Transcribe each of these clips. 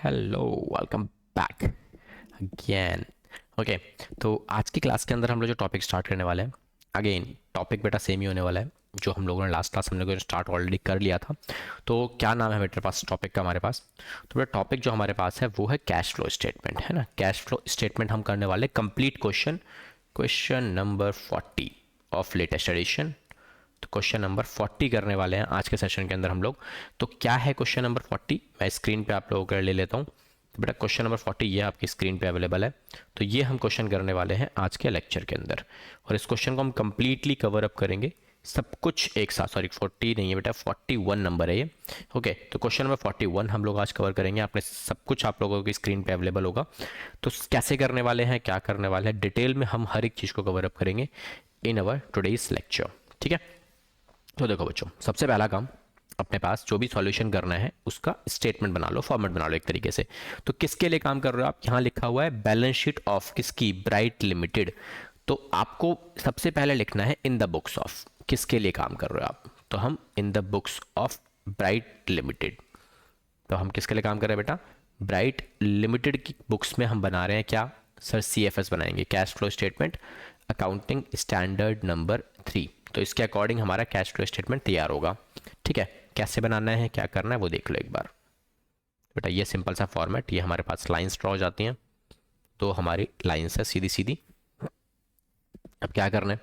Hello, welcome back again. Okay, तो आज की क्लास के अंदर हम लोग जो टॉपिक स्टार्ट करने वाले हैं, अगेन टॉपिक बेटा सेम ही होने वाला है जो हम लोगों ने लास्ट क्लास हम लोगों ने स्टार्ट ऑलरेडी कर लिया था। तो क्या नाम है मेरे पास टॉपिक का? हमारे पास तो बेटा टॉपिक जो हमारे पास है वो है कैश फ्लो स्टेटमेंट, है ना। कैश फ्लो स्टेटमेंट हम करने वाले complete question, question number 40 of latest edition. तो क्वेश्चन नंबर 40 करने वाले हैं आज के सेशन के अंदर हम लोग। तो क्या है क्वेश्चन नंबर 40? मैं स्क्रीन पे आप लोगों को ले लेता हूँ। तो बेटा क्वेश्चन नंबर 40 ये आपकी स्क्रीन पे अवेलेबल है। तो ये हम क्वेश्चन करने वाले हैं आज के लेक्चर के अंदर, और इस क्वेश्चन को हम कंप्लीटली कवर अप करेंगे सब कुछ एक साथ। सॉरी 40 नहीं है बेटा, 41 नंबर है ये। ओके, तो क्वेश्चन नंबर 41 हम लोग आज कवर करेंगे। आपने सब कुछ आप लोगों की स्क्रीन पे अवेलेबल होगा। तो कैसे करने वाले हैं, क्या करने वाले हैं, डिटेल में हम हर एक चीज़ को कवर अप करेंगे इन अवर टुडेज लेक्चर। ठीक है, तो देखो बच्चों, सबसे पहला काम, अपने पास जो भी सॉल्यूशन करना है उसका स्टेटमेंट बना लो, फॉर्मेट बना लो एक तरीके से। तो किसके लिए काम कर रहे हो आप? यहाँ लिखा हुआ है बैलेंस शीट ऑफ किसकी? Bright limited. तो आपको सबसे पहले लिखना है इन द बुक्स ऑफ, किसके लिए काम कर रहे हो आप? तो हम in the books of bright limited. तो हम किसके लिए काम कर रहे हैं बेटा? ब्राइट लिमिटेड की बुक्स में हम बना रहे हैं क्या सर? CFS बनाएंगे, cash flow statement accounting standard number 3। तो इसके अकॉर्डिंग हमारा कैश फ्लो स्टेटमेंट तैयार होगा। ठीक है, कैसे बनाना है, क्या करना है वो देख लो एक बार बेटा। ये सिंपल सा फॉर्मेट, ये हमारे पास लाइंस ड्रॉ हो जाती हैं। तो हमारी लाइंस है सीधी सीधी। अब क्या करना है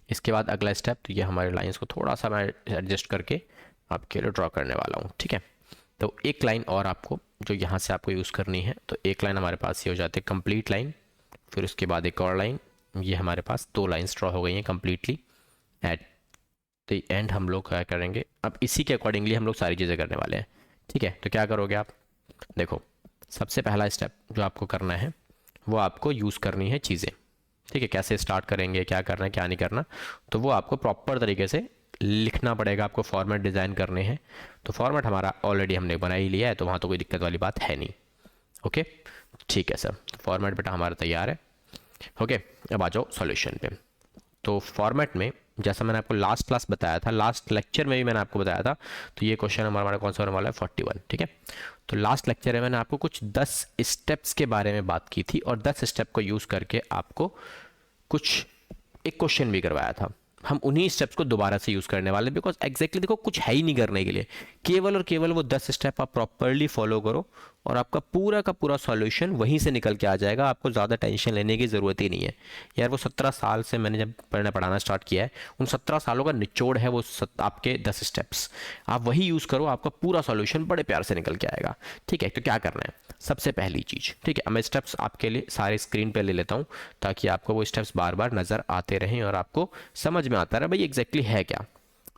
इसके बाद अगला स्टेप, तो ये हमारे लाइंस को थोड़ा सा मैं एडजस्ट करके आपके लिए ड्रॉ करने वाला हूँ। ठीक है, तो एक लाइन और आपको जो यहाँ से आपको यूज़ करनी है, तो एक लाइन हमारे पास ये हो जाती है कंप्लीट लाइन। फिर उसके बाद एक और लाइन, ये हमारे पास दो लाइंस ड्रॉ हो गई हैं कंप्लीटली। एट द एंड हम लोग क्या करेंगे, अब इसी के अकॉर्डिंगली हम लोग सारी चीज़ें करने वाले हैं। ठीक है, तो क्या करोगे आप? देखो, सबसे पहला स्टेप जो आपको करना है वो आपको यूज़ करनी है चीज़ें। ठीक है, कैसे स्टार्ट करेंगे, क्या करना है क्या नहीं करना, तो वो आपको प्रॉपर तरीके से लिखना पड़ेगा। आपको फॉर्मेट डिज़ाइन करने हैं। तो फॉर्मेट हमारा ऑलरेडी हमने बना ही लिया है, तो वहाँ तो कोई दिक्कत वाली बात है नहीं। ओके, ठीक है सर, फॉर्मेट बेटा हमारा तैयार है। ओके, अब आ जाओ सॉल्यूशन पे। तो फॉर्मेट में जैसा मैंने आपको लास्ट क्लास बताया था, लास्ट लेक्चर में भी मैंने आपको बताया था, तो ये क्वेश्चन हमारा कौन सा होने वाला है? 41। ठीक है, तो लास्ट लेक्चर में मैंने आपको कुछ 10 स्टेप्स के बारे में बात की थी, और 10 स्टेप को यूज़ करके आपको कुछ एक क्वेश्चन भी करवाया था। हम उन्हीं स्टेप्स को दोबारा से यूज़ करने वाले हैं, बिकॉज एग्जैक्टली देखो कुछ है ही नहीं करने के लिए। केवल और केवल वो 10 स्टेप आप प्रॉपरली फॉलो करो और आपका पूरा का पूरा सॉल्यूशन वहीं से निकल के आ जाएगा। आपको ज़्यादा टेंशन लेने की ज़रूरत ही नहीं है यार। वो 17 साल से मैंने जब पढ़ाना स्टार्ट किया है, उन 17 सालों का निचोड़ है वो आपके 10 स्टेप्स। आप वही यूज़ करो, आपका पूरा सॉल्यूशन बड़े प्यार से निकल के आएगा। ठीक है, तो क्या करना है सबसे पहली चीज़? ठीक है, मैं स्टेप्स आपके लिए सारे स्क्रीन पे ले लेता हूँ ताकि आपको वो स्टेप्स बार बार नज़र आते रहें और आपको समझ में आता रहे भाई एग्जैक्टली है क्या।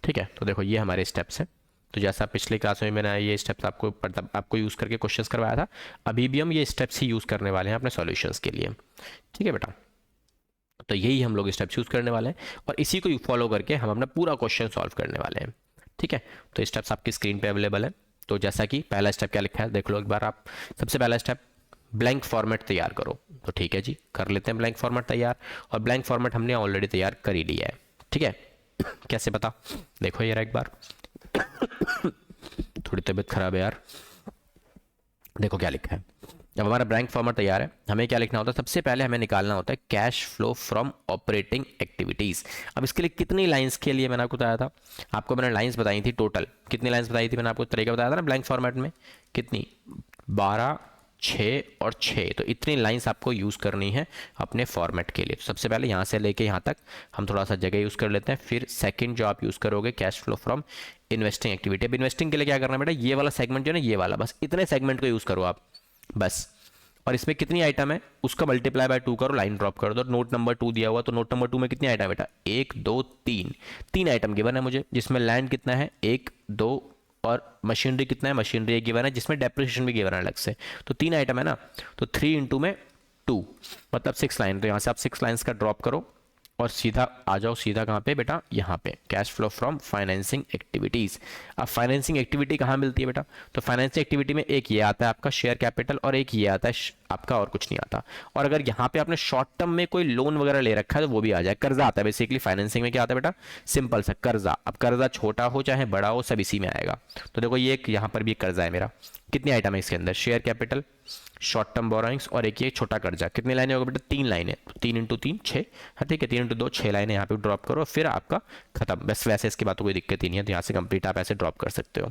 ठीक है, तो देखो ये हमारे स्टेप्स हैं। तो जैसा पिछले क्लास में मैंने ये स्टेप्स आपको यूज़ करके क्वेश्चंस करवाया था, अभी भी हम ये स्टेप्स ही यूज़ करने वाले हैं अपने सॉल्यूशंस के लिए। ठीक है बेटा, तो यही हम लोग स्टेप्स यूज़ करने वाले हैं और इसी को फॉलो करके हम अपना पूरा क्वेश्चन सॉल्व करने वाले हैं। ठीक है, तो स्टेप्स आपकी स्क्रीन पे अवेलेबल है। तो जैसा कि पहला स्टेप क्या लिखा है देख लो एक बार आप। सबसे पहला स्टेप, ब्लैंक फॉर्मेट तैयार करो। तो ठीक है जी, कर लेते हैं ब्लैंक फॉर्मेट तैयार। और ब्लैंक फॉर्मेट हमने ऑलरेडी तैयार कर ही लिया है। ठीक है, कैसे पता? देखो यार एक बार, थोड़ी तबीयत खराब है यार। देखो क्या लिखा है। जब हमारा ब्लैंक फॉर्मेट तैयार है, हमें क्या लिखना होता है? सबसे पहले हमें निकालना होता है cash flow from operating activities. अब इसके लिए कितनी लाइंस के लिए मैंने आपको बताया था? आपको मैंने लाइंस बताई थी, टोटल कितनी लाइंस बताई थी मैंने आपको? तरीका बताया था ना ब्लैंक फॉर्मेट में, कितनी? 12, 6 और 6। तो इतनी लाइंस आपको यूज़ करनी है अपने फॉर्मेट के लिए। तो सबसे पहले यहाँ से लेके यहाँ तक हम थोड़ा सा जगह यूज़ कर लेते हैं। फिर सेकंड जो आप यूज़ करोगे, cash flow from investing activity. अब इन्वेस्टिंग के लिए क्या करना है बेटा? ये वाला सेगमेंट जो है ना, ये वाला, बस इतने सेगमेंट को यूज़ करो आप बस। और इसमें कितनी आइटम है उसका मल्टीप्लाई बाय 2 करो, लाइन ड्रॉप कर दो। नोट नंबर 2 दिया हुआ, तो नोट नंबर 2 में कितनी आइटम बेटा? 1 2 3, 3 आइटम गिवन है मुझे, जिसमें लैंड कितना है? 1 2, और मशीनरी कितना है? मशीनरी एक गिवन है, जिसमें डेप्रिसिएशन भी गिवन है अलग से। तो 3 आइटम है ना, तो 3 इंटू में 2 मतलब 6 लाइन। तो यहाँ से आप 6 लाइन्स का ड्रॉप करो और सीधा आ जाओ। सीधा कहाँ पे बेटा? यहाँ पे cash flow from financing activities. अब फाइनेंसिंग एक्टिविटी कहाँ मिलती है बेटा? तो फाइनेंसिंग एक्टिविटी में एक ये आता है आपका शेयर कैपिटल, और एक ये आता है आपका, और कुछ नहीं आता। और अगर यहाँ पे आपने शॉर्ट टर्म में कोई लोन वगैरह ले रखा है तो वो भी आ जाए। कर्जा आता है बेसिकली फाइनेंसिंग में। क्या आता है बेटा? सिंपल सा कर्जा। अब कर्जा छोटा हो चाहे बड़ा हो, सब इसी में आएगा। तो देखो ये एक यहाँ पर भी एक कर्जा है मेरा, कितनी आइटम है इसके अंदर, share capital, short term borrowings और एक ये छोटा कर्जा। कितनी लाइनें होगा बेटा, 3 लाइनें, 3 इंटू 3 6, हाँ ठीक है, 3 इंटू 2 6 लाइनें यहाँ पे ड्रॉप करो, फिर आपका खत्म। बस वैसे इसकी बात कोई दिक्कत ही नहीं है, तो यहाँ से कंप्लीट आप ऐसे ड्रॉप कर सकते हो,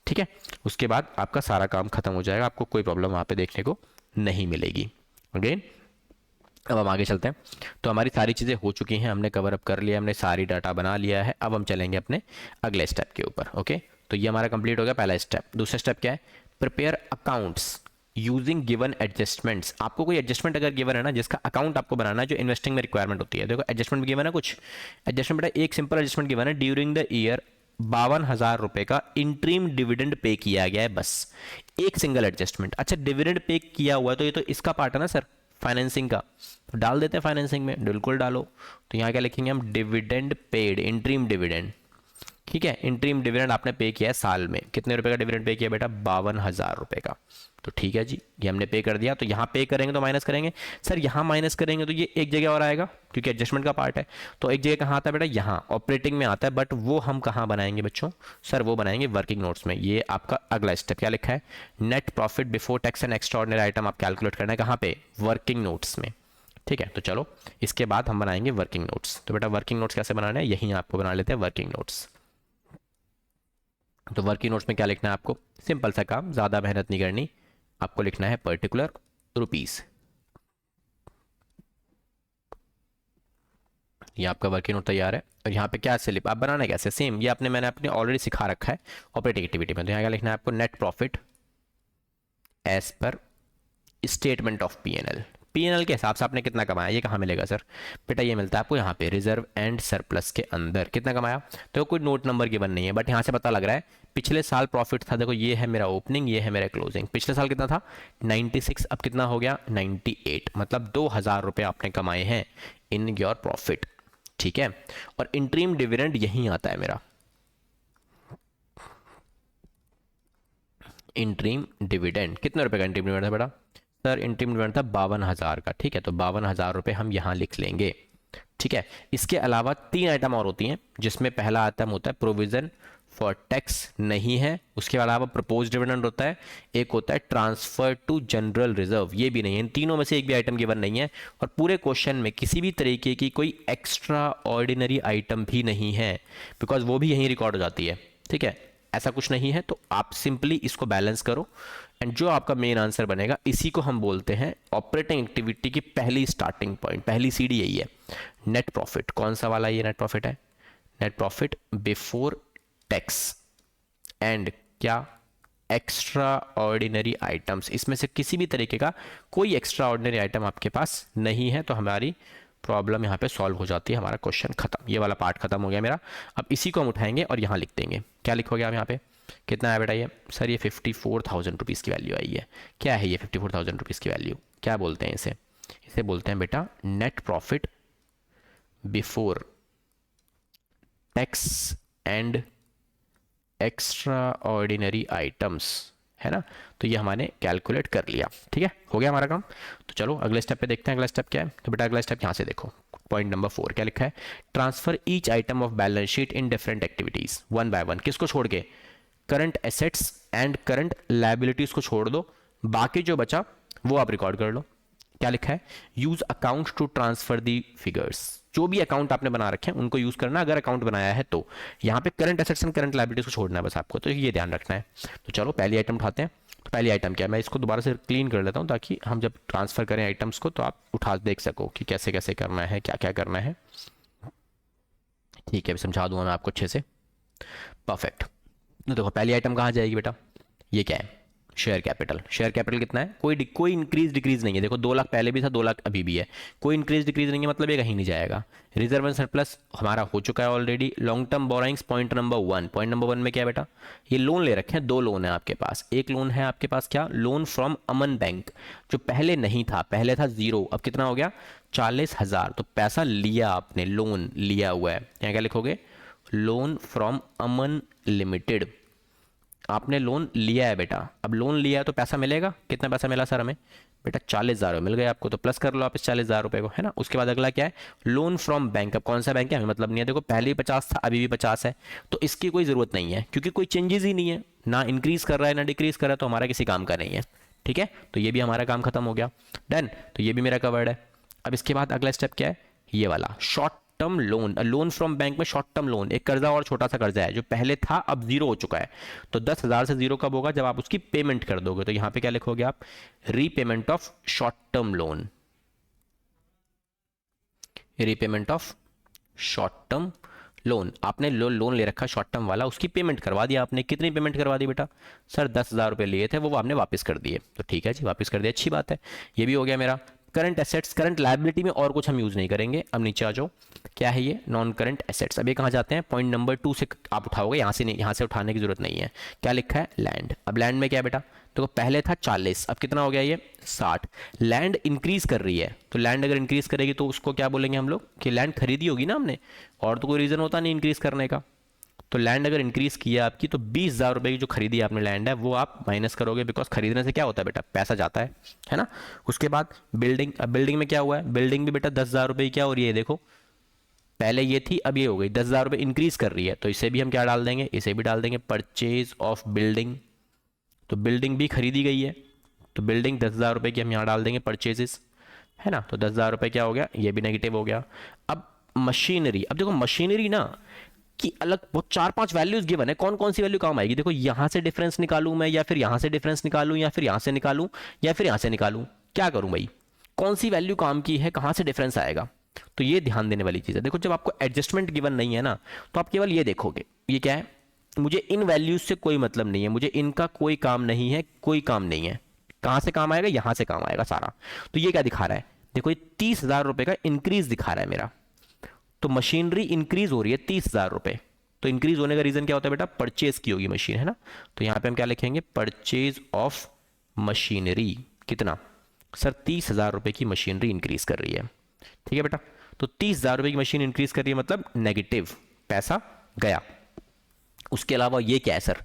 ठीक है। उसके बाद आपका सारा काम खत्म हो जाएगा, आपको कोई प्रॉब्लम वहाँ पे देखने को नहीं मिलेगी। अगेन अब हम आगे चलते हैं। तो हमारी सारी चीज़ें हो चुकी हैं, हमने कवर अप कर लिया, हमने सारी डाटा बना लिया है। अब हम चलेंगे अपने अगले स्टेप के ऊपर। ओके, तो ये हमारा कंप्लीट हो गया पहला स्टेप। दूसरा स्टेप क्या है, prepare accounts using given adjustments. आपको कोई एडजस्टमेंट अगर गिवन है ना, जिसका अकाउंट आपको बनाना है, जो इन्वेस्टिंग में रिक्वायरमेंट होती है। देखो एडजस्टमेंट गिवन है, कुछ एडजस्टमेंट बेटा, एक सिंपल एडजस्टमेंट गिवन है, ड्यूरिंग द ईयर 52,000 रुपए का इंट्रीम डिविडेंड पे किया गया है, बस एक सिंगल एडजस्टमेंट। अच्छा, डिविडेंड पे किया हुआ है तो ये तो इसका पार्ट है ना सर, फाइनेंसिंग का, तो डाल देते हैं फाइनेंसिंग में, बिल्कुल डालो। तो यहाँ क्या लिखेंगे हम, डिविडेंड पेड, इंट्रीम डिविडेंड, ठीक है। इंट्रीम डिविडेंड आपने पे किया है साल में, कितने रुपए का डिविडेंड पे किया बेटा, 52,000 रुपए का। तो ठीक है जी, ये हमने पे कर दिया। तो यहाँ पे करेंगे तो माइनस करेंगे सर, यहाँ माइनस करेंगे तो ये एक जगह और आएगा, क्योंकि एडजस्टमेंट का पार्ट है। तो एक जगह कहाँ आता है बेटा, यहाँ ऑपरेटिंग में आता है, बट वो हम कहाँ बनाएंगे बच्चों, सर वो बनाएंगे वर्किंग नोट्स में। ये आपका अगला स्टेप क्या लिखा है, net profit before tax and extraordinary item आप कैलकुलेट करना है कहाँ पे, वर्किंग नोट्स में, ठीक है। तो चलो इसके बाद हम बनाएंगे वर्किंग नोट्स। तो बेटा वर्किंग नोट्स कैसे बनाना है, यहीं आपको बना लेते हैं वर्किंग नोट्स। तो वर्किंग नोट्स में क्या लिखना है आपको, सिंपल सा काम, ज़्यादा मेहनत नहीं करनी, आपको लिखना है पर्टिकुलर रुपीस। ये आपका वर्किंग नोट तैयार है। और यहाँ पे क्या स्लिप आप बनाना है कैसे, सेम ये मैंने अपने ऑलरेडी सिखा रखा है ऑपरेटिंग एक्टिविटी में। तो यहाँ क्या लिखना है आपको, net profit as per statement of PNL. PNL के हिसाब से आपने कितना कमाया, ये कहाँ मिलेगा सर, बेटा ये मिलता है आपको यहाँ पे रिजर्व एंड सरप्लस के अंदर। कितना कमाया, तो कोई नोट नंबर गिवन नहीं है, बट यहाँ से पता लग रहा है पिछले साल प्रॉफिट था। देखो ये है मेरा ओपनिंग, ये है मेरा क्लोजिंग। पिछले साल कितना था 96, अब कितना हो गया 98, मतलब 2,000 रुपये आपने कमाए हैं इन योर प्रॉफिट, ठीक है। और इंट्रीम डिविडेंड यहीं आता है मेरा, इंट्रीम डिविडेंड कितने रुपए का इंट्रीम डिविडेंड था बेटा, सर इंट्रीम डिविडेंड था 52,000 का, ठीक है। तो 52,000 रुपये हम यहाँ लिख लेंगे, ठीक है। इसके अलावा 3 आइटम और होती हैं, जिसमें पहला आइटम होता है प्रोविजन फॉर टैक्स, नहीं है। उसके अलावा प्रपोज डिविडेंड होता है, एक होता है ट्रांसफर टू जनरल रिजर्व, ये भी नहीं है। इन तीनों में से एक भी आइटम गिवन नहीं है। और पूरे क्वेश्चन में किसी भी तरीके की कोई एक्स्ट्रा ऑर्डिनरी आइटम भी नहीं है, बिकॉज वो भी यहीं रिकॉर्ड हो जाती है, ठीक है। ऐसा कुछ नहीं है, तो आप सिंपली इसको बैलेंस करो, एंड जो आपका मेन आंसर बनेगा इसी को हम बोलते हैं ऑपरेटिंग एक्टिविटी की पहली स्टार्टिंग पॉइंट, पहली सीढ़ी यही है, नेट प्रॉफिट। कौन सा वाला ये नेट प्रॉफिट है, net profit before tax and क्या, एक्स्ट्रा ऑर्डिनरी आइटम्स। इसमें से किसी भी तरीके का कोई एक्स्ट्रा ऑर्डिनरी आइटम आपके पास नहीं है, तो हमारी प्रॉब्लम यहाँ पे सॉल्व हो जाती है, हमारा क्वेश्चन खत्म, ये वाला पार्ट खत्म हो गया मेरा। अब इसी को हम उठाएंगे और यहाँ लिख देंगे। क्या लिखोगे आप यहाँ पे, कितना है बेटा ये, सर ये 54,000 रुपीज़ की वैल्यू आई है। क्या है ये 54,000 रुपीज़ की वैल्यू, क्या बोलते हैं इसे, इसे बोलते हैं बेटा net profit before tax and extra ordinary items, है ना। तो ये हमने कैलकुलेट कर लिया, ठीक है, हो गया हमारा काम। तो चलो अगले स्टेप पे देखते हैं, अगला स्टेप क्या है। तो बेटा अगला स्टेप यहाँ से देखो, पॉइंट नंबर 4 क्या लिखा है, transfer each item of balance sheet in different activities one by one. किसको छोड़ के, current assets and current liabilities को छोड़ दो, बाकी जो बचा वो आप रिकॉर्ड कर लो। क्या लिखा है, use account to transfer the figures. जो भी अकाउंट आपने बना रखे हैं उनको यूज करना, अगर अकाउंट बनाया है तो। यहाँ पे current assets and current liabilities को छोड़ना है बस आपको, तो ये ध्यान रखना है। तो चलो पहली आइटम उठाते हैं। तो पहली आइटम क्या है, मैं इसको दोबारा से क्लीन कर लेता हूँ ताकि हम जब ट्रांसफर करें आइटम्स को तो आप उठा देख सको कि कैसे कैसे करना है, क्या क्या करना है, ठीक है। समझा दूंगा मैं आपको अच्छे से, परफेक्ट। तो देखो पहली आइटम कहाँ जाएगी बेटा, ये क्या है, शेयर कैपिटल। शेयर कैपिटल कितना है, कोई इंक्रीज डिक्रीज नहीं है। देखो 2 लाख पहले भी था, 2 लाख अभी भी है, कोई इंक्रीज डिक्रीज नहीं है, मतलब ये कहीं नहीं जाएगा। रिजर्व एंड सरप्लस हमारा हो चुका है already. Long term borrowings point number 1, point number 1 में क्या है बेटा, ये लोन ले रखे हैं, 2 लोन है आपके पास। एक लोन है आपके पास क्या, लोन फ्रॉम अमन बैंक, जो पहले नहीं था, पहले था 0, अब कितना हो गया 40,000। तो पैसा लिया आपने, लोन लिया हुआ है। यहाँ क्या लिखोगे, लोन फ्रॉम अमन लिमिटेड, आपने लोन लिया है बेटा, अब लोन लिया है तो पैसा मिलेगा, कितना पैसा मिला सर हमें? बेटा 40,000 मिल गए आपको, तो प्लस कर लो आप इस 40,000 रुपये को, है ना। उसके बाद अगला क्या है? Loan from bank. अब कौन सा बैंक है हमें मतलब नहीं है, देखो पहले ही 50 था अभी भी 50 है, तो इसकी कोई ज़रूरत नहीं है क्योंकि कोई चेंजेस ही नहीं है, ना इंक्रीज़ कर रहा है ना डिक्रीज़ कर रहा है, तो हमारा किसी काम का नहीं है। ठीक है, तो ये भी हमारा काम खत्म हो गया, डन। तो ये भी मेरा कवर्ड है। अब इसके बाद अगला स्टेप क्या है? ये वाला short term loan, loan from bank में शॉर्ट टर्म लोन, एक कर्जा और छोटा सा कर्जा है जो पहले था अब जीरो हो चुका है। तो 10,000 से जीरो कब होगा? जब आप उसकी पेमेंट कर दोगे। तो यहां पे क्या लिखोगे आप? Repayment of short term loan, repayment of short term loan. आपने लोन ले रखा शॉर्ट टर्म वाला, उसकी पेमेंट करवा दिया आपने। कितनी पेमेंट करवा दी बेटा? सर 10,000 रुपये लिए थे वो आपने वापस कर दिए, तो ठीक है जी, वापस कर दिया, अच्छी बात है। ये भी हो गया मेरा करंट एसेट्स। करंट लायबिलिटी में और कुछ हम यूज़ नहीं करेंगे। अब नीचे आ जाओ, क्या है ये? Non current assets. अब ये कहाँ जाते हैं? पॉइंट नंबर 2 से आप उठाओगे, यहाँ से नहीं, यहाँ से उठाने की जरूरत नहीं है। क्या लिखा है? लैंड। अब लैंड में क्या है बेटा? तो पहले था 40, अब कितना हो गया ये? 60। लैंड इंक्रीज कर रही है, तो लैंड अगर इंक्रीज करेगी तो उसको क्या बोलेंगे हम लोग? कि लैंड खरीदी होगी ना हमने, और तो कोई रीज़न होता नहीं इंक्रीज करने का। तो लैंड अगर इंक्रीज किया आपकी, तो 20,000 रुपये की जो खरीदी आपने लैंड है वो आप माइनस करोगे, बिकॉज खरीदने से क्या होता है बेटा? पैसा जाता है ना। उसके बाद बिल्डिंग। अब बिल्डिंग में क्या हुआ है? बिल्डिंग भी बेटा 10,000 रुपये की क्या हो रही है? देखो पहले ये थी अब ये हो गई, 10,000 रुपये इंक्रीज कर रही है, तो इसे भी हम क्या डाल देंगे? इसे भी डाल देंगे परचेज ऑफ बिल्डिंग। तो बिल्डिंग भी खरीदी गई है, तो बिल्डिंग 10,000 रुपये की हम यहाँ डाल देंगे परचेजेस, है ना। तो 10,000 रुपये क्या हो गया? ये भी नेगेटिव हो गया। अब मशीनरी। अब देखो मशीनरी ना कि अलग बहुत 4-5 वैल्यूज गिवन है, कौन कौन सी वैल्यू काम आएगी? देखो यहां से डिफरेंस निकालूं मैं, या फिर यहां से डिफरेंस निकालूं, या फिर यहां से निकालूं, या फिर यहां से निकालूं, क्या करूं भाई? कौन सी वैल्यू काम की है, कहां से डिफरेंस आएगा? तो ये ध्यान देने वाली चीज है। देखो जब आपको एडजस्टमेंट गिवन नहीं है ना, तो आप केवल ये देखोगे, ये क्या है? मुझे इन वैल्यूज से कोई मतलब नहीं है, मुझे इनका कोई काम नहीं है, कोई काम नहीं है। कहां से काम आएगा? यहां से काम आएगा सारा। तो ये क्या दिखा रहा है? देखो ये 30,000 रुपए का इंक्रीज दिखा रहा है मेरा, तो मशीनरी इंक्रीज हो रही है 30,000 रुपए। तो इंक्रीज होने का रीजन क्या होता है बेटा? परचेज की होगी मशीन, है ना। तो यहां पे हम क्या लिखेंगे? Purchase of machinery. कितना? सर 30,000 रुपए की मशीनरी इंक्रीज कर रही है, ठीक है बेटा। तो 30,000 रुपए की मशीन इंक्रीज कर रही है, मतलब नेगेटिव, पैसा गया। उसके अलावा ये क्या है सर?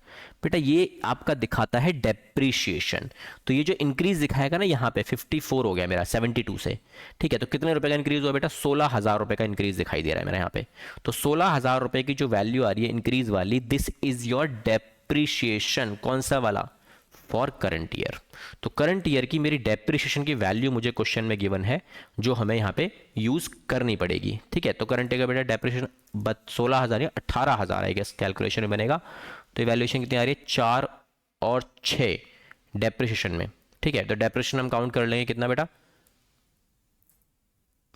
बेटा ये आपका दिखाता है डेप्रीशिएशन। तो ये जो इंक्रीज दिखाएगा ना यहाँ पे 54 हो गया मेरा 72 से, ठीक है। तो कितने रुपए का इंक्रीज हुआ बेटा? 16,000 रुपए का इंक्रीज दिखाई दे रहा है मेरा यहाँ पे। तो 16,000 रुपए की जो वैल्यू आ रही है इंक्रीज वाली, दिस इज योर डेप्रीशिएशन। कौन सा वाला? For current year. तो करंट ईयर की मेरी डेप्रिसिएशन की वैल्यू मुझे क्वेश्चन में गिवन है, जो हमें यहाँ पे यूज करनी पड़ेगी, ठीक है। तो करंट ईयर का बेटा डेप्रिसिएशन 16,000 या 18,000 है, कैलकुलेशन में बनेगा। तो वैल्यूएशन कितनी आ रही है? 4 और 6 डेप्रिसिएशन में, ठीक है। तो डेप्रिसिएशन हम काउंट कर लेंगे कितना बेटा?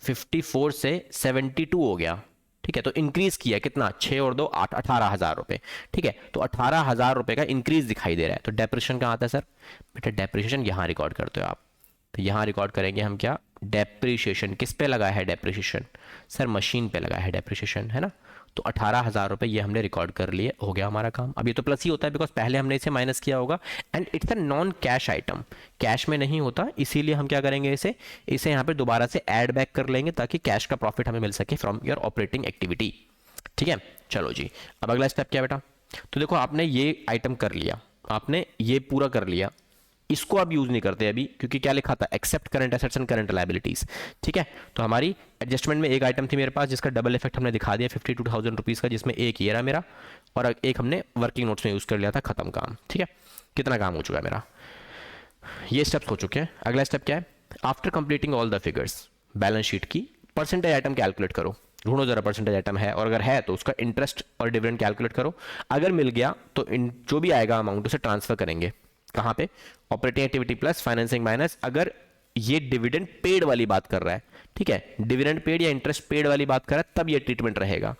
54 से 72 हो गया, ठीक है। तो इंक्रीज किया कितना? 6 और 2 8, 18,000 रुपए, ठीक है। तो 18,000 रुपए का इंक्रीज दिखाई दे रहा है। तो डेप्रिसिएशन कहाँ आता है सर? बेटा डेप्रिसिएशन यहाँ रिकॉर्ड करते हो आप, तो यहाँ रिकॉर्ड करेंगे हम क्या? डेप्रिसिएशन। किस पे लगाया है डेप्रिसिएशन? सर मशीन पे लगाया है डेप्रिसिएशन, है ना। तो 18,000 रुपये ये हमने रिकॉर्ड कर लिए, हो गया हमारा काम। अब ये तो प्लस ही होता है बिकॉज पहले हमने इसे माइनस किया होगा, and it's a non cash item, cash में नहीं होता, इसीलिए हम क्या करेंगे? इसे यहाँ पे दोबारा से ऐड बैक कर लेंगे ताकि कैश का प्रॉफिट हमें मिल सके फ्रॉम योर ऑपरेटिंग एक्टिविटी, ठीक है। चलो जी, अब अगला स्टेप क्या बेटा? तो देखो आपने ये आइटम कर लिया, आपने ये पूरा कर लिया, इसको अब यूज नहीं करते अभी, क्योंकि क्या लिखा था? Except current assets and current liabilities, ठीक है। तो हमारी एडजस्टमेंट में एक आइटम थी मेरे पास जिसका डबल इफेक्ट हमने दिखा दिया 52,000 रुपीज का, जिसमें एक ये रहा मेरा और एक हमने वर्किंग नोट्स में यूज कर लिया था, खत्म काम, ठीक है। कितना काम हो चुका है मेरा? ये स्टेप्स हो चुके हैं। अगला स्टेप क्या है? After completing all the figures, balance sheet की परसेंटेज आइटम कैलकुलेट करो, ढूंढो जरा परसेंटेज आइटम है, और अगर है तो उसका इंटरेस्ट और डिविडेंड कैलकुलेट करो। अगर मिल गया तो जो भी आएगा अमाउंट उसे ट्रांसफर करेंगे कहाँ पे? Operating activity plus financing minus. अगर ये डिविडेंड पेड वाली बात कर रहा है, ठीक है, डिविडेंड पेड या इंटरेस्ट पेड वाली बात कर रहा है, तब ये ट्रीटमेंट रहेगा।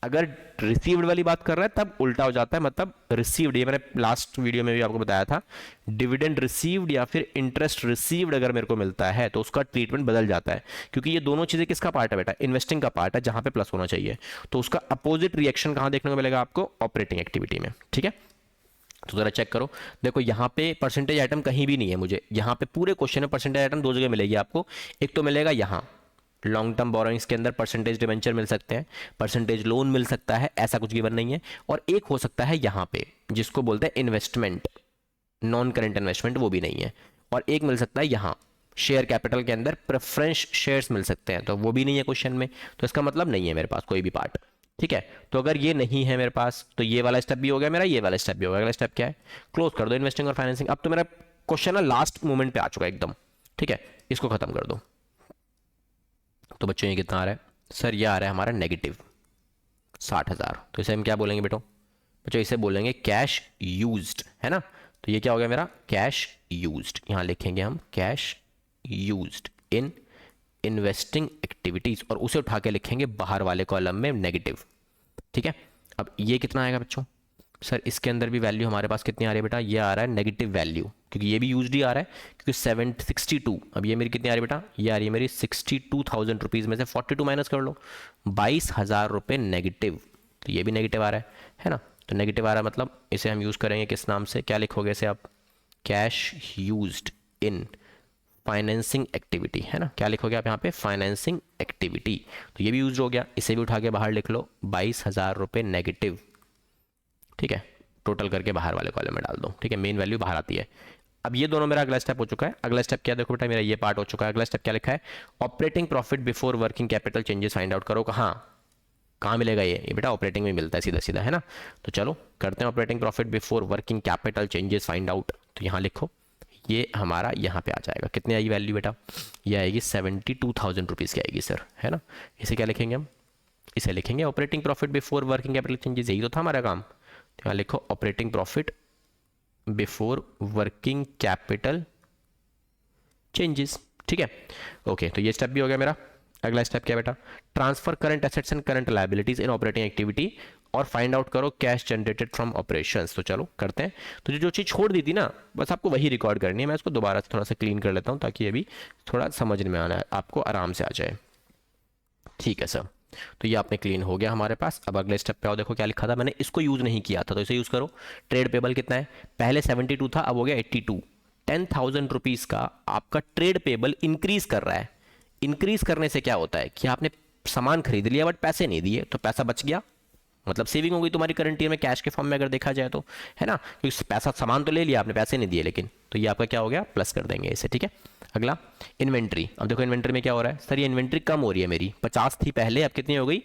अगर रिसीव्ड वाली बात कर रहा है तब उल्टा हो जाता है, मतलब रिसीव्ड, ये मैंने लास्ट वीडियो में भी आपको बताया था, डिविडेंड रिसीव्ड या फिर इंटरेस्ट रिसीव्ड अगर मेरे को मिलता है तो उसका ट्रीटमेंट बदल जाता है, क्योंकि ये दोनों चीजें किसका पार्ट है बेटा? इन्वेस्टिंग का पार्ट है, जहां पे प्लस होना चाहिए। तो उसका अपोजिट रिएक्शन कहां देखने को मिलेगा आपको? ऑपरेटिंग एक्टिविटी में, ठीक है। तो जरा चेक करो, देखो यहाँ पे परसेंटेज आइटम कहीं भी नहीं है मुझे, यहाँ पे पूरे क्वेश्चन में परसेंटेज आइटम दो जगह मिलेगी आपको। एक तो मिलेगा यहाँ लॉन्ग टर्म बोरोइंग्स के अंदर परसेंटेज डिबेंचर मिल सकते हैं, परसेंटेज लोन मिल सकता है, ऐसा कुछ गिवन नहीं है। और एक हो सकता है यहाँ पे जिसको बोलते हैं इन्वेस्टमेंट, नॉन करेंट इन्वेस्टमेंट, वो भी नहीं है। और एक मिल सकता है यहाँ शेयर कैपिटल के अंदर प्रेफरेंस शेयर्स मिल सकते हैं, तो वो भी नहीं है क्वेश्चन में, तो इसका मतलब नहीं है मेरे पास कोई भी पार्ट। ठीक है, तो अगर ये नहीं है मेरे पास तो ये वाला स्टेप भी हो गया मेरा, ये वाला स्टेप भी हो गया। अगला स्टेप क्या है, क्लोज कर दो इन्वेस्टिंग और फाइनेंसिंग। अब तो मेरा क्वेश्चन ना लास्ट मोमेंट पे आ चुका है एकदम। ठीक है, इसको खत्म कर दो। तो बच्चों ये कितना आ रहा है सर, ये आ रहा है हमारा नेगेटिव 60,000। तो इसे हम क्या बोलेंगे बेटो, बच्चों इसे बोलेंगे कैश यूज्ड, है ना। तो ये क्या हो गया मेरा, कैश यूज्ड। यहाँ लिखेंगे हम cash used in investing activities, और उसे उठा के लिखेंगे बाहर वाले कॉलम में नेगेटिव। ठीक है, अब ये कितना आएगा बच्चों, सर इसके अंदर भी वैल्यू हमारे पास कितनी आ रही है बेटा, ये आ रहा है नेगेटिव वैल्यू, क्योंकि ये भी यूज्ड ही आ रहा है, क्योंकि 762। अब ये मेरी कितनी आ रही है बेटा, ये आ रही है मेरी 62,000 रुपीज़ में से 42 माइनस कर लो, 22,000 रुपये नेगेटिव। तो ये भी नेगेटिव आ रहा है ना। तो नेगेटिव आ रहा है मतलब इसे हम यूज़ करेंगे किस नाम से, क्या लिखोगे इसे आप, cash used in financing activity, है ना। क्या लिखोगे आप यहाँ पे, फाइनेंसिंग एक्टिविटी। तो ये भी यूज हो गया, इसे भी उठा के बाहर लिख लो, 22,000 रुपये नेगेटिव। ठीक है, टोटल करके बाहर वाले कॉलम में डाल दो। ठीक है, मेन वैल्यू बाहर आती है। अब ये दोनों मेरा अगला स्टेप हो चुका है। अगला स्टेप क्या, देखो बेटा मेरा ये पार्ट हो चुका है। अगला स्टेप क्या लिखा है, operating profit before working capital changes find out करो। कहाँ मिलेगा ये बेटा ऑपरेटिंग में मिलता है सीधा सीधा, है ना। तो चलो करते हैं operating profit before working capital changes find out. तो यहाँ लिखो, ये हमारा यहाँ पे आ जाएगा, कितनी आएगी वैल्यू बेटा, ये आएगी 72,000 रुपीज़ की आएगी सर, है ना। इसे क्या लिखेंगे हम, इसे लिखेंगे operating profit before working capital changes, यही तो था हमारा काम। तो यहाँ लिखो operating profit before working capital changes. ठीक है, ओके, तो ये स्टेप भी हो गया मेरा। अगला स्टेप क्या बेटा, transfer current assets and current liabilities in operating activity और फाइंड आउट करो कैश जनरेटेड फ्रॉम ऑपरेशंस। तो चलो करते हैं। तो जो चीज़ छोड़ दी थी ना, बस आपको वही रिकॉर्ड करनी है। मैं इसको दोबारा से थोड़ा सा क्लीन कर लेता हूँ ताकि ये भी थोड़ा समझ में आना है, आपको आराम से आ जाए। ठीक है सर, तो ये आपने क्लीन हो गया हमारे पास। अब अगले स्टेप पे आओ, देखो क्या लिखा था मैंने, इसको यूज़ नहीं किया था तो इसे यूज़ करो। ट्रेड पेबल कितना है, पहले 72 था, अब हो गया 82। 10,000 रुपीज़ का आपका ट्रेड पेबल इंक्रीज कर रहा है। इंक्रीज करने से क्या होता है कि आपने सामान खरीद लिया बट पैसे नहीं दिए, तो पैसा बच गया, मतलब सेविंग हो गई तुम्हारी करंट ईयर में कैश के फॉर्म में अगर देखा जाए तो, है ना। क्योंकि पैसा सामान तो ले लिया आपने, पैसे नहीं दिए लेकिन, तो ये आपका क्या हो गया, प्लस कर देंगे इसे। ठीक है, अगला इन्वेंट्री। अब देखो इन्वेंट्री में क्या हो रहा है सर, ये इन्वेंट्री कम हो रही है मेरी, 50 थी पहले, अब कितनी हो गई,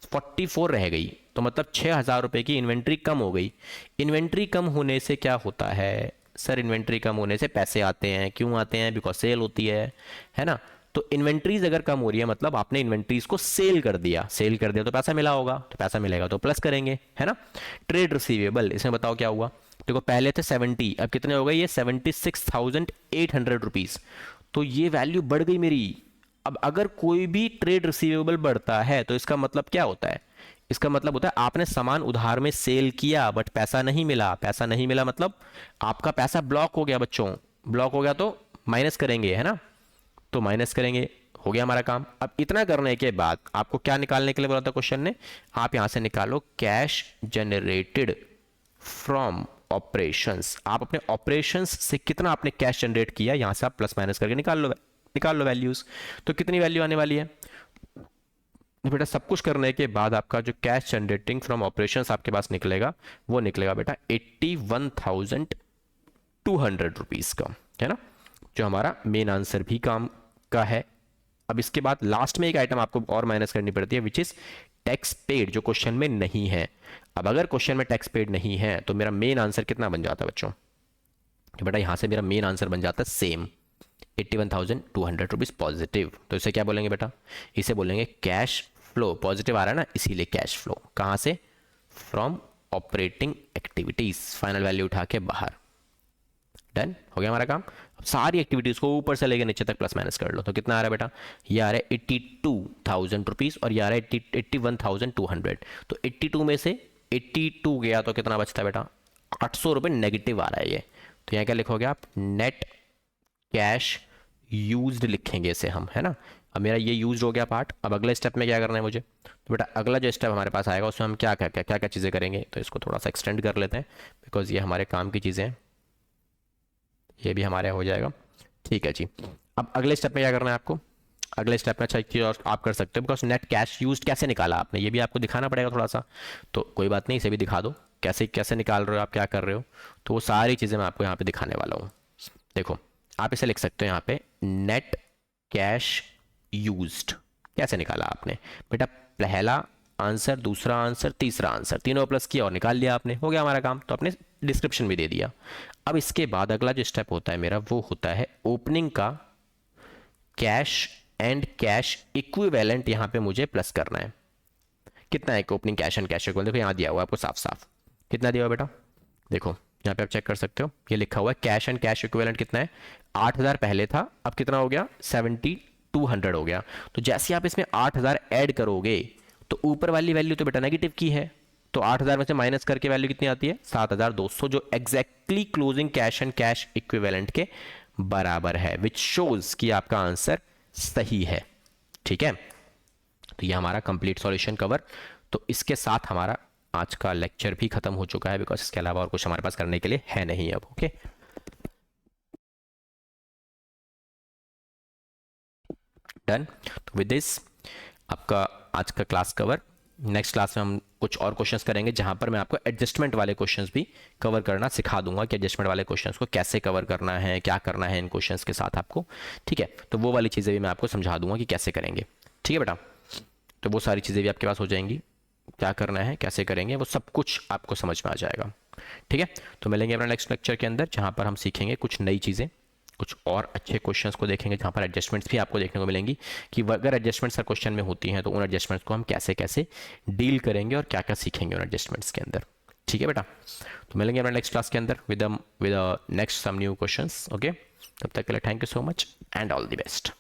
44 रह गई। तो मतलब 6,000 रुपये की इन्वेंट्री कम हो गई। इन्वेंट्री कम होने से क्या होता है सर, इन्वेंट्री कम होने से पैसे आते हैं। क्यों आते हैं, बिकॉज सेल होती है ना। तो इन्वेंट्रीज अगर कम हो रही है मतलब आपने इन्वेंट्रीज को सेल कर दिया, सेल कर दिया तो पैसा मिला होगा, तो पैसा मिलेगा तो प्लस करेंगे, है ना। ट्रेड रिसीवेबल, इसमें बताओ क्या हुआ, देखो पहले थे 70, अब कितने हो गए, ये 76,800 रुपीज़। तो ये वैल्यू बढ़ गई मेरी। अब अगर कोई भी ट्रेड रिसीवेबल बढ़ता है तो इसका मतलब क्या होता है, इसका मतलब होता है आपने सामान उधार में सेल किया बट पैसा नहीं मिला। पैसा नहीं मिला मतलब आपका पैसा ब्लॉक हो गया बच्चों, ब्लॉक हो गया तो माइनस करेंगे, है ना। तो माइनस करेंगे, हो गया हमारा काम। अब इतना करने के बाद आपको क्या निकालने के लिए बोला था क्वेश्चन ने, आप यहां से निकालो कैश जनरेटेड फ्रॉम ऑपरेशंस। आप अपने ऑपरेशंस से कितना आपने कैश जनरेट किया, यहां से आप प्लस माइनस करके निकाल लो वैल्यूज। तो कितनी वैल्यू आने वाली है, तो बेटा सब कुछ करने के बाद आपका जो कैश जनरेटिंग फ्रॉम ऑपरेशंस आपके पास निकलेगा, वो निकलेगा बेटा 81,200 रुपीज का, है ना, जो हमारा मेन आंसर भी काम का है। अब इसके बाद लास्ट में एक आइटम आपको और माइनस करनी पड़ती है, विच इज टैक्स पेड, जो क्वेश्चन में नहीं है। अब अगर क्वेश्चन में टैक्स पेड नहीं है तो मेरा मेन आंसर कितना बन जाता है बच्चों, तो बेटा यहां से मेरा मेन आंसर बन जाता है सेम 81,200 रुपीज पॉजिटिव। तो इसे क्या बोलेंगे बेटा, इसे बोलेंगे कैश फ्लो। पॉजिटिव आ रहा है ना, इसीलिए कैश फ्लो। कहां से, from operating activities, final value उठा के बाहर। डन, हो गया हमारा काम। अब सारी एक्टिविटीज को ऊपर से लेकर नीचे तक प्लस माइनस कर लो, तो कितना आ रहा है बेटा, ये आ रहा है 82,000 रुपीज और ये आ रहा है 81,200। तो 82 में से 82 गया तो कितना बचता है बेटा, 800 रुपये नेगेटिव आ रहा है ये। तो यहाँ क्या लिखोगे आप, नेट कैश यूज्ड लिखेंगे इसे हम, है ना। अब मेरा ये यूज हो गया पार्ट। अब अगले स्टेप में क्या करना है मुझे, तो बेटा अगला जो स्टेप हमारे पास आएगा उसमें हम क्या क्या क्या क्या क्या चीज़ें करेंगे, तो इसको थोड़ा सा एक्सटेंड कर लेते हैं बिकॉज ये हमारे काम की चीज़ें हैं, ये भी हमारे हो जाएगा। ठीक है जी, अब अगले स्टेप में क्या करना है आपको, अगले स्टेप में अच्छा एक चीज़ और आप कर सकते हो, बिकॉज नेट कैश यूज कैसे निकाला आपने ये भी आपको दिखाना पड़ेगा थोड़ा सा। तो कोई बात नहीं, इसे भी दिखा दो कैसे कैसे निकाल रहे हो आप, क्या कर रहे हो। तो वो सारी चीज़ें मैं आपको यहाँ पे दिखाने वाला हूँ। देखो आप इसे लिख सकते हो यहाँ पे, नेट कैश यूज्ड कैसे निकाला आपने। बेटा पहला आंसर, दूसरा आंसर, तीसरा आंसर, तीनों प्लस किया और निकाल लिया आपने, हो गया हमारा काम। तो आपने डिस्क्रिप्शन भी दे दिया। अब इसके बाद अगला जो स्टेप होता है मेरा वो होता है ओपनिंग का कैश एंड कैश इक्विवेलेंट यहाँ पे मुझे प्लस करना है। कितना है opening cash and cash equivalent, देखो यहाँ दिया हुआ है आपको साफ साफ, कितना दिया हुआ बेटा, देखो यहाँ पे आप चेक कर सकते हो, ये लिखा हुआ है कैश एंड कैश इक्विवेलेंट कितना है, 8,000 पहले था, अब कितना हो गया 7,200 हो गया। तो जैसे आप इसमें 8,000 ऐड करोगे तो ऊपर वाली वैल्यू तो बेटा नेगेटिव की है, तो 8,000 में से माइनस करके वैल्यू कितनी आती है 7,200, जो exactly closing cash and cash equivalent के बराबर है, विच शोज कि आपका आंसर सही है। ठीक है, तो ये हमारा कंप्लीट सॉल्यूशन कवर। तो इसके साथ हमारा आज का लेक्चर भी खत्म हो चुका है, बिकॉज इसके अलावा और कुछ हमारे पास करने के लिए है नहीं अब। Okay, done. तो विद दिस आपका आज का क्लास कवर। नेक्स्ट क्लास में हम कुछ और क्वेश्चंस करेंगे जहां पर मैं आपको एडजस्टमेंट वाले क्वेश्चंस भी कवर करना सिखा दूंगा कि एडजस्टमेंट वाले क्वेश्चंस को कैसे कवर करना है, क्या करना है इन क्वेश्चंस के साथ आपको। ठीक है, तो वो वाली चीज़ें भी मैं आपको समझा दूंगा कि कैसे करेंगे। ठीक है बेटा, तो वो सारी चीज़ें भी आपके पास हो जाएंगी, क्या करना है कैसे करेंगे वो सब कुछ आपको समझ में आ जाएगा। ठीक है, तो मिलेंगे अपना नेक्स्ट लेक्चर के अंदर जहाँ पर हम सीखेंगे कुछ नई चीज़ें, कुछ और अच्छे क्वेश्चंस को देखेंगे जहाँ पर एडजस्टमेंट्स भी आपको देखने को मिलेंगी कि अगर एडजस्टमेंट्स हर क्वेश्चन में होती हैं तो उन एडजस्टमेंट्स को हम कैसे कैसे डील करेंगे और क्या क्या सीखेंगे उन एडजस्टमेंट्स के अंदर। ठीक है बेटा, तो मिलेंगे अपना नेक्स्ट क्लास के अंदर with next some new questions. Okay, तब तक के लिए thank you so much and all the best.